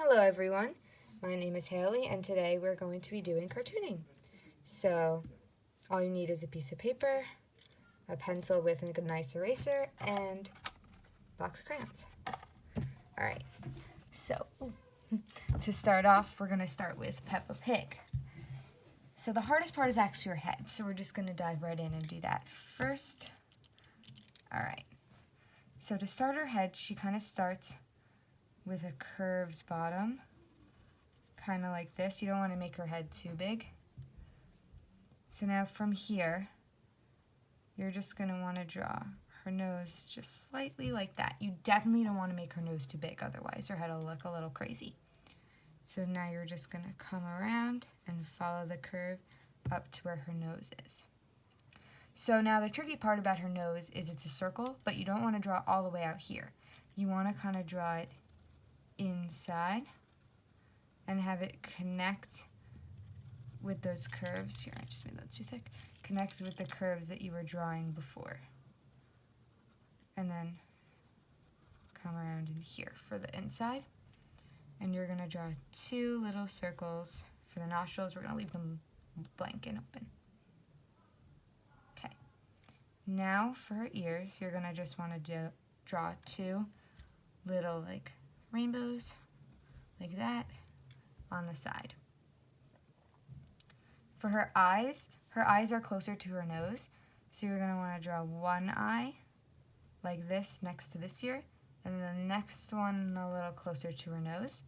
Hello everyone, my name is Haley and today we're going to be doing cartooning. So all you need is a piece of paper, a pencil with a nice eraser, and a box of crayons. Alright, so to start off we're going to start with Peppa Pig. So the hardest part is actually her head, so we're just going to dive right in and do that first. Alright, so to start her head she kind of starts with a curved bottom, kind of like this. You don't want to make her head too big. So now from here, you're just going to want to draw her nose just slightly like that. You definitely don't want to make her nose too big, otherwise her head will look a little crazy. So now you're just going to come around and follow the curve up to where her nose is. So now the tricky part about her nose is it's a circle, but you don't want to draw all the way out here. You want to kind of draw it inside and have it connect with those curves. Here, I just made that too thick. Connect with the curves that you were drawing before. And then come around in here for the inside. And you're going to draw two little circles for the nostrils. We're going to leave them blank and open. Okay. Now for her ears, you're going to just want to draw two little like rainbows like that on the side. For her eyes are closer to her nose, so you're going to want to draw one eye like this next to this ear, and then the next one a little closer to her nose.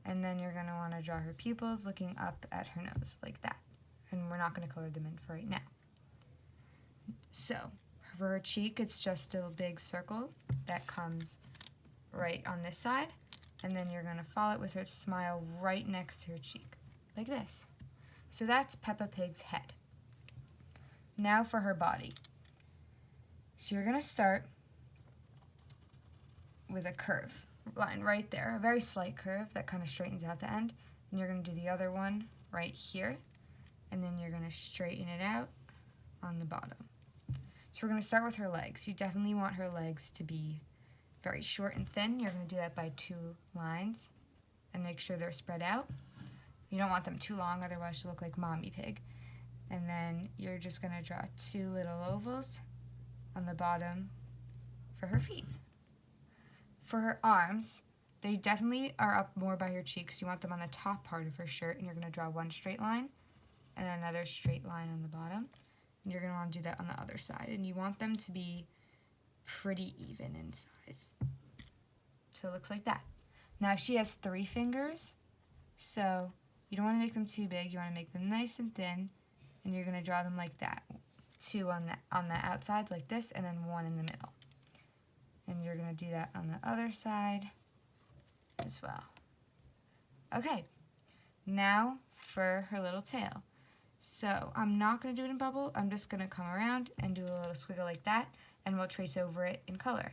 And then you're going to want to draw her pupils looking up at her nose like that. And we're not going to color them in for right now. So for her cheek, it's just a big circle that comes right on this side, and then you're going to follow it with her smile right next to her cheek, like this. So that's Peppa Pig's head. Now for her body. So you're going to start with a curve line right there, a very slight curve that kind of straightens out the end, and you're going to do the other one right here, and then you're going to straighten it out on the bottom. So we're going to start with her legs. You definitely want her legs to be very short and thin. You're going to do that by two lines and make sure they're spread out. You don't want them too long, otherwise she'll look like Mommy Pig. And then you're just going to draw two little ovals on the bottom for her feet. For her arms, they definitely are up more by her cheeks. You want them on the top part of her shirt, and you're going to draw one straight line and another straight line on the bottom. And you're going to want to do that on the other side. And you want them to be pretty even in size. So it looks like that. Now she has 3 fingers, so you don't want to make them too big. You want to make them nice and thin, and you're going to draw them like that. 2 on the outsides like this, and then 1 in the middle. And you're going to do that on the other side as well. Okay, now for her little tail. So I'm not going to do it in bubble. I'm just going to come around and do a little squiggle like that, and we'll trace over it in color.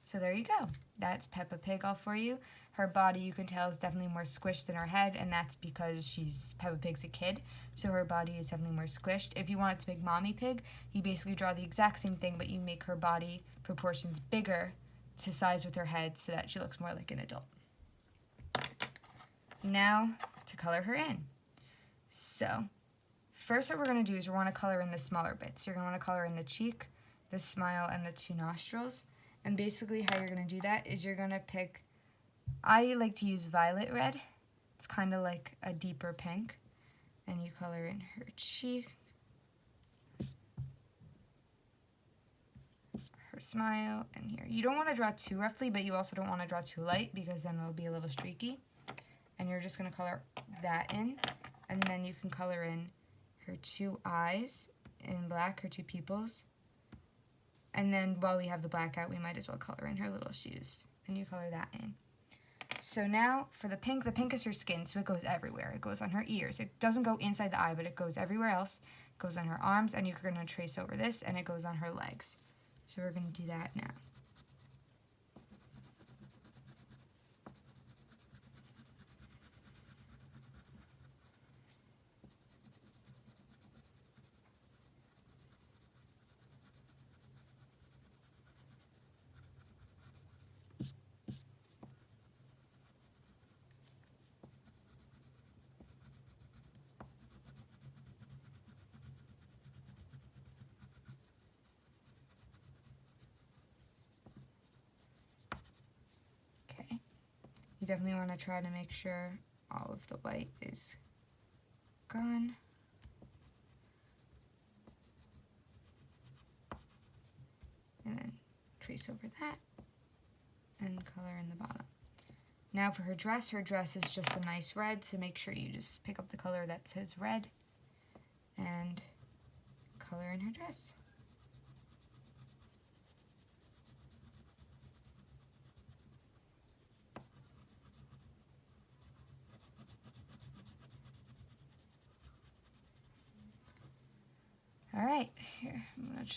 So there you go. That's Peppa Pig all for you. Her body, you can tell, is definitely more squished than her head, and that's because Peppa Pig's a kid, so her body is definitely more squished. If you want it to make Mommy Pig, you basically draw the exact same thing, but you make her body proportions bigger to size with her head so that she looks more like an adult. Now to color her in. So first what we're going to do is we want to color in the smaller bits. You're going to want to color in the cheek, the smile, and the 2 nostrils. And basically how you're going to do that is you're going to pick, I like to use violet red. It's kind of like a deeper pink. And you color in her cheek, her smile, and here. You don't want to draw too roughly, but you also don't want to draw too light because then it'll be a little streaky. And you're just going to color that in. And then you can color in her 2 eyes in black, her 2 pupils. And then while we have the black out, we might as well color in her little shoes. And you color that in. So now for the pink is her skin, so it goes everywhere. It goes on her ears. It doesn't go inside the eye, but it goes everywhere else. It goes on her arms, and you're going to trace over this, and it goes on her legs. So we're going to do that now. You definitely want to try to make sure all of the white is gone. And then trace over that and color in the bottom. Now for her dress is just a nice red, so make sure you just pick up the color that says red and color in her dress. All right, here, I'm gonna just